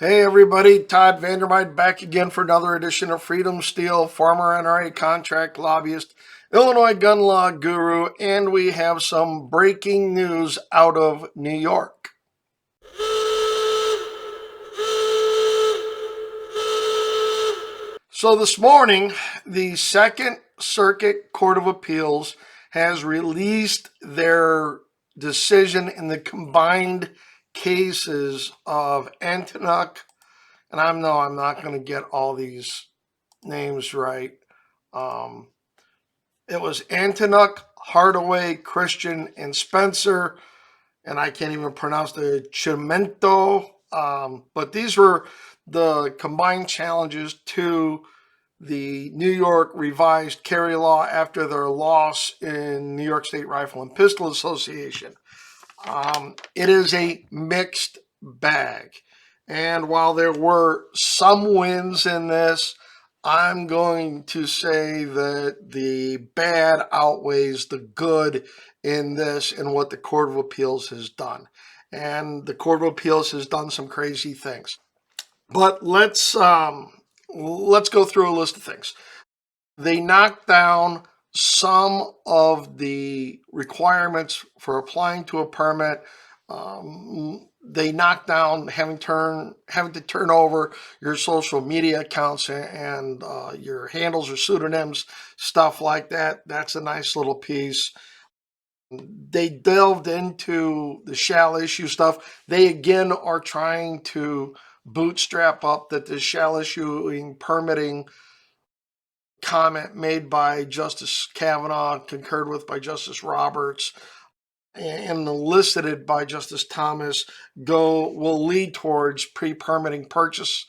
Hey everybody, Todd Vandermeid back again for another edition of Freedom Steel, former NRA contract lobbyist, Illinois gun law guru, and we have some breaking news out of New York. So this morning, the Second Circuit Court of Appeals has released their decision in the combined cases of Antonuk, and I'm not going to get all these names right. It was Antonuk, Hardaway, Christian, and Spencer, and I can't even pronounce the Chimento. But these were the combined challenges to the New York revised carry law after their loss in New York State Rifle and Pistol Association. It is a mixed bag. And while there were some wins in this, I'm going to say that the bad outweighs the good in this and what the Court of Appeals has done. And the Court of Appeals has done some crazy things. But let's go through a list of things. They knocked down some of the requirements for applying to a permit. They knocked down having to turn over your social media accounts and your handles or pseudonyms, stuff like that. That's a nice little piece. They delved into the shall issue stuff. They again are trying to bootstrap up that the shall issuing permitting comment made by Justice Kavanaugh, concurred with by Justice Roberts, and elicited by Justice Thomas will lead towards pre-permitting purchase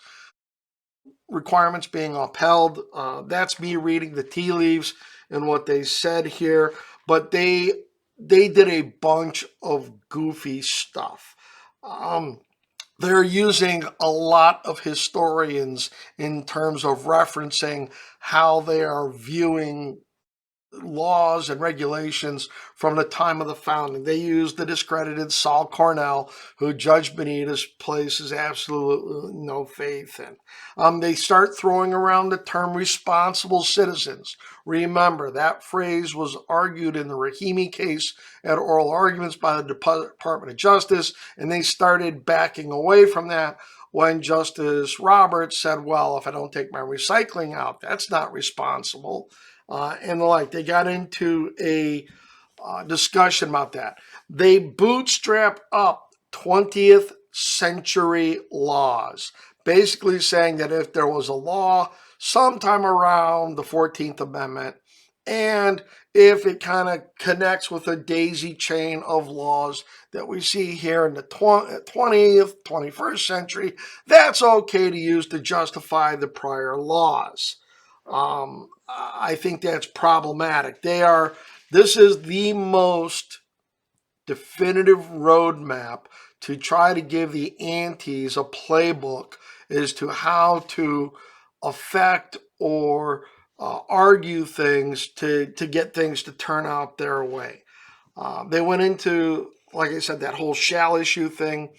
requirements being upheld. That's me reading the tea leaves and what they said here, but they did a bunch of goofy stuff. They're using a lot of historians in terms of referencing how they are viewing laws and regulations from the time of the founding. They used the discredited Saul Cornell, who Judge Benitez places absolutely no faith in. They start throwing around the term responsible citizens. Remember, that phrase was argued in the Rahimi case at oral arguments by the Department of Justice, and they started backing away from that when Justice Roberts said, well, if I don't take my recycling out, that's not responsible. And the like. They got into a discussion about that. They bootstrap up 20th century laws, basically saying that if there was a law sometime around the 14th Amendment, and if it kind of connects with a daisy chain of laws that we see here in the 20th, 21st century, that's okay to use to justify the prior laws. I think that's problematic. This is the most definitive roadmap to try to give the antis a playbook as to how to affect or argue things to get things to turn out their way. They went into, like I said, that whole shall issue thing.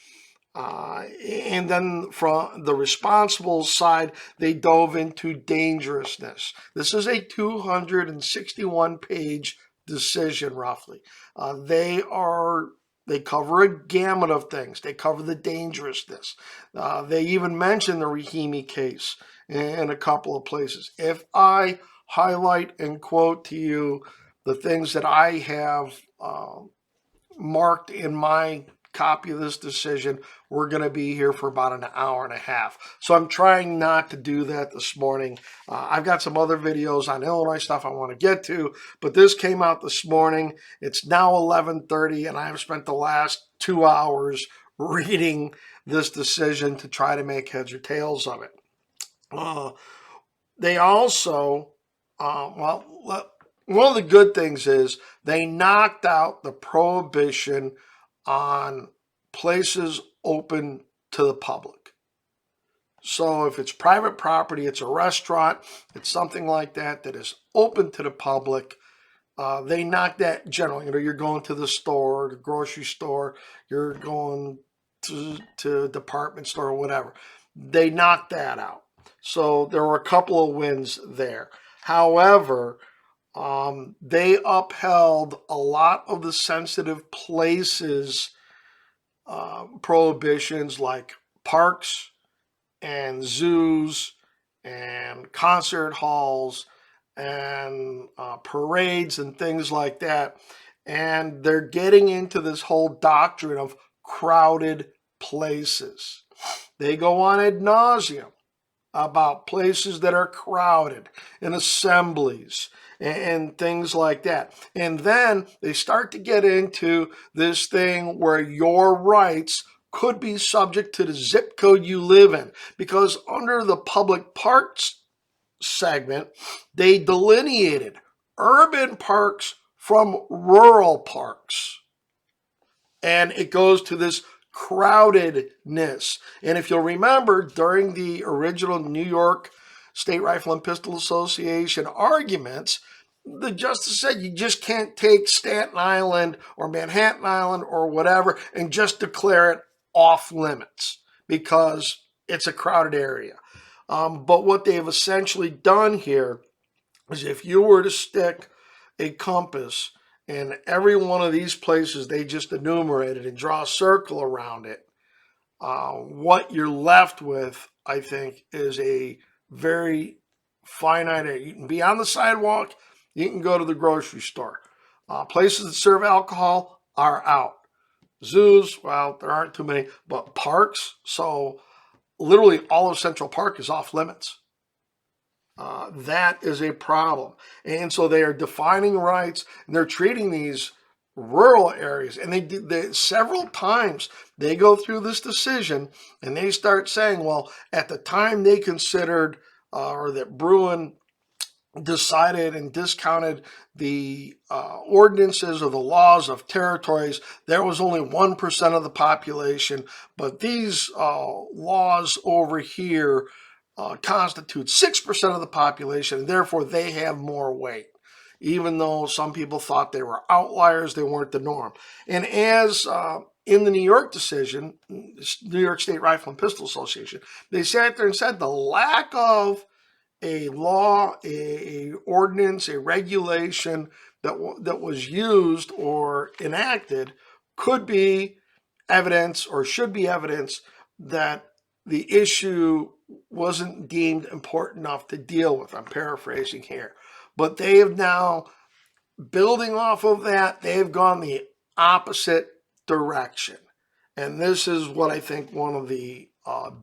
And then from the responsible side, they dove into dangerousness. This is a 261-page decision, roughly. They cover a gamut of things. They cover the dangerousness. They even mention the Rahimi case in a couple of places. If I highlight and quote to you the things that I have marked in my copy of this decision, we're going to be here for about an hour and a half. So I'm trying not to do that this morning. I've got some other videos on Illinois stuff I want to get to, but this came out this morning. It's now 11:30, and I've spent the last 2 hours reading this decision to try to make heads or tails of it. They also, one of the good things is they knocked out the prohibition on places open to the public. So if it's private property, it's a restaurant, it's something like that that is open to the public, they knock that generally. You're going to the store, the grocery store, you're going to department store or whatever. They knocked that out. So there were a couple of wins there. However, they upheld a lot of the sensitive places prohibitions like parks and zoos and concert halls and parades and things like that. And they're getting into this whole doctrine of crowded places. They go on ad nauseum about places that are crowded and assemblies and things like that. And then they start to get into this thing where your rights could be subject to the zip code you live in, because under the public parks segment, they delineated urban parks from rural parks. And it goes to this crowdedness. And if you'll remember, during the original New York State Rifle and Pistol Association arguments, the justice said you just can't take Staten Island or Manhattan Island or whatever and just declare it off limits because it's a crowded area. But what they've essentially done here is, if you were to stick a compass in every one of these places they just enumerated and draw a circle around it, what you're left with, I think, is a very finite area. You can be on the sidewalk, you can go to the grocery store. Places that serve alcohol are out. Zoos, well, there aren't too many, but parks, so literally all of Central Park is off limits. That is a problem. And so they are defining rights, and they're treating these rural areas. And they several times they go through this decision and they start saying, well, at the time they considered or that Bruen decided and discounted the ordinances or the laws of territories, there was only 1% of the population, but these laws over here constitute 6% of the population, and therefore they have more weight. Even though some people thought they were outliers, they weren't the norm. And as in the New York decision, New York State Rifle and Pistol Association, they sat there and said the lack of a law, a ordinance, a regulation that was used or enacted could be evidence or should be evidence that the issue wasn't deemed important enough to deal with. I'm paraphrasing here. But they have now, building off of that, they've gone the opposite direction. And this is what I think one of the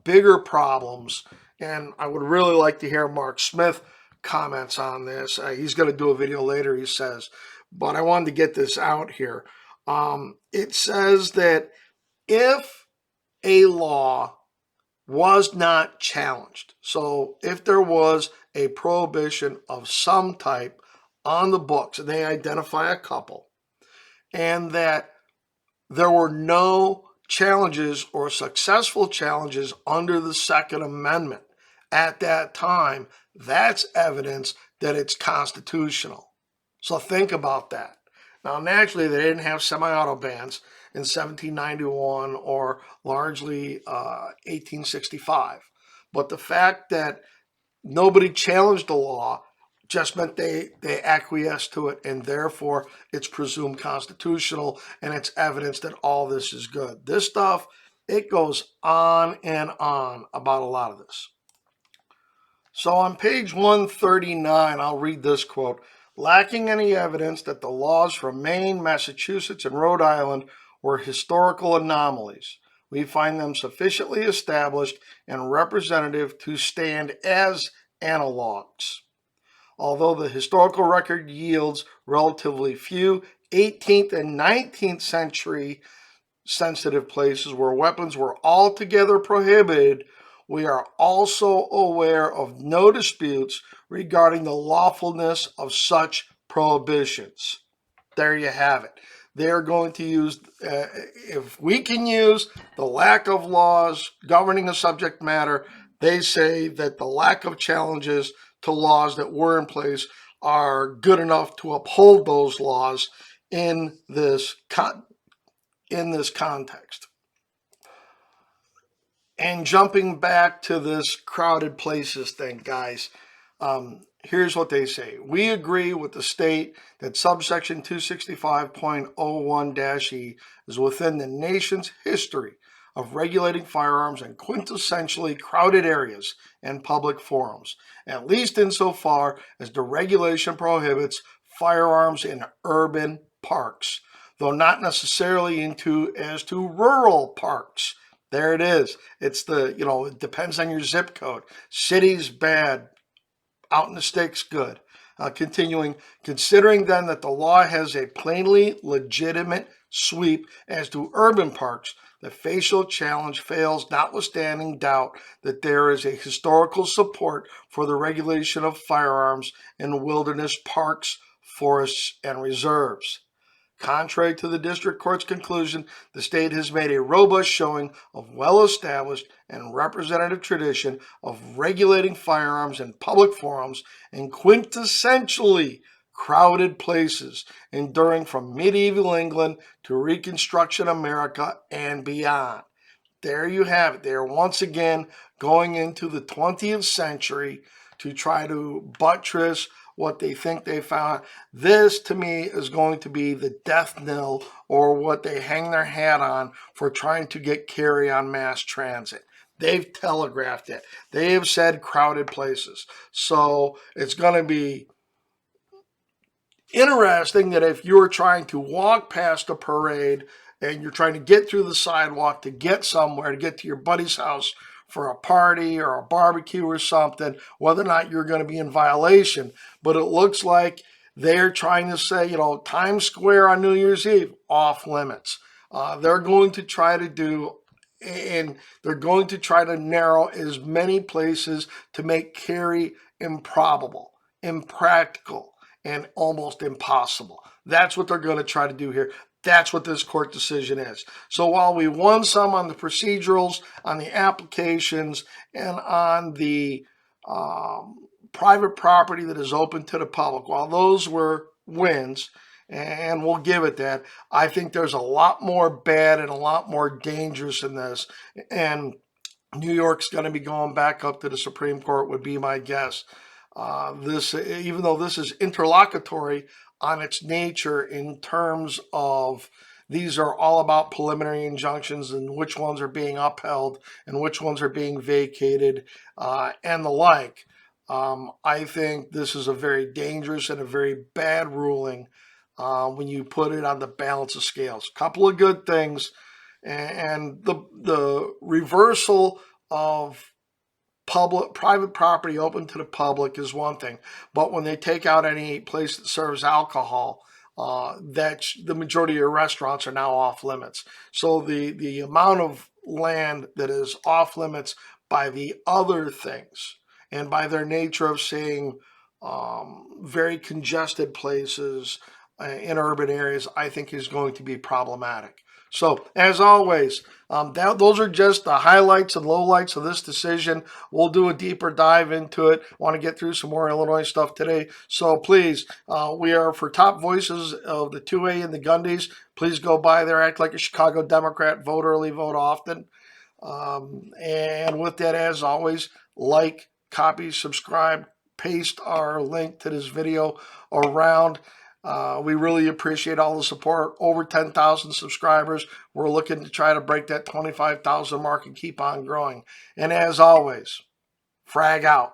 bigger problems, and I would really like to hear Mark Smith comments on this. He's going to do a video later, he says, but I wanted to get this out here. It says that if a law was not challenged, so if there was a prohibition of some type on the books, and they identify a couple, and that there were no challenges or successful challenges under the Second Amendment at that time, that's evidence that it's constitutional. So think about that. Now, naturally, they didn't have semi-auto bans in 1791 or largely 1865. But the fact that nobody challenged the law just meant they acquiesced to it, and therefore it's presumed constitutional, and it's evidence that all this is good. This stuff, it goes on and on about a lot of this. So on page 139, I'll read this quote. Lacking any evidence that the laws from Maine, Massachusetts, and Rhode Island were historical anomalies, we find them sufficiently established and representative to stand as analogs. Although the historical record yields relatively few 18th and 19th century sensitive places where weapons were altogether prohibited, we are also aware of no disputes regarding the lawfulness of such prohibitions. There you have it. They're going to use, if we can use the lack of laws governing a subject matter, they say that the lack of challenges to laws that were in place are good enough to uphold those laws in this context. And jumping back to this crowded places thing, guys, here's what they say. We agree with the state that subsection 265.01-E is within the nation's history of regulating firearms in quintessentially crowded areas and public forums, at least insofar as the regulation prohibits firearms in urban parks, though not necessarily as to rural parks. There it is. It's it depends on your zip code. City's bad, out in the sticks good. Continuing, considering then that the law has a plainly legitimate sweep as to urban parks, the facial challenge fails, notwithstanding doubt that there is a historical support for the regulation of firearms in wilderness parks, forests, and reserves. Contrary to the district court's conclusion, the state has made a robust showing of well-established and representative tradition of regulating firearms in public forums in quintessentially crowded places, enduring from medieval England to Reconstruction America and beyond. There you have it. They're once again going into the 20th century to try to buttress what they think they found. This, to me, is going to be the death knell, or what they hang their hat on for trying to get carry on mass transit. They've telegraphed it. They have said crowded places. So it's going to be interesting that if you're trying to walk past a parade and you're trying to get through the sidewalk to get somewhere, to get to your buddy's house for a party or a barbecue or something, whether or not you're going to be in violation. But it looks like they're trying to say, Times Square on New Year's Eve, off limits. They're going to try to do, and they're going to try to narrow as many places to make carry improbable, impractical, and almost impossible. That's what they're going to try to do here. That's what this court decision is. So while we won some on the procedurals, on the applications, and on the private property that is open to the public, while those were wins, and we'll give it that, I think there's a lot more bad and a lot more dangerous in this. And New York's going to be going back up to the Supreme Court, would be my guess. Even though this is interlocutory on its nature in terms of these are all about preliminary injunctions and which ones are being upheld and which ones are being vacated and the like, I think this is a very dangerous and a very bad ruling when you put it on the balance of scales. A couple of good things, and the reversal of private property open to the public is one thing, but when they take out any place that serves alcohol, the majority of your restaurants are now off limits. So the amount of land that is off limits by the other things, and by their nature of saying very congested places in urban areas, I think is going to be problematic. So, as always, those are just the highlights and lowlights of this decision. We'll do a deeper dive into it. Want to get through some more Illinois stuff today. So please, we are for top voices of the 2A and the Gundys. Please go by there, act like a Chicago Democrat, vote early, vote often. And with that, as always, like, copy, subscribe, paste our link to this video around. We really appreciate all the support. Over 10,000 subscribers. We're looking to try to break that 25,000 mark and keep on growing. And as always, frag out.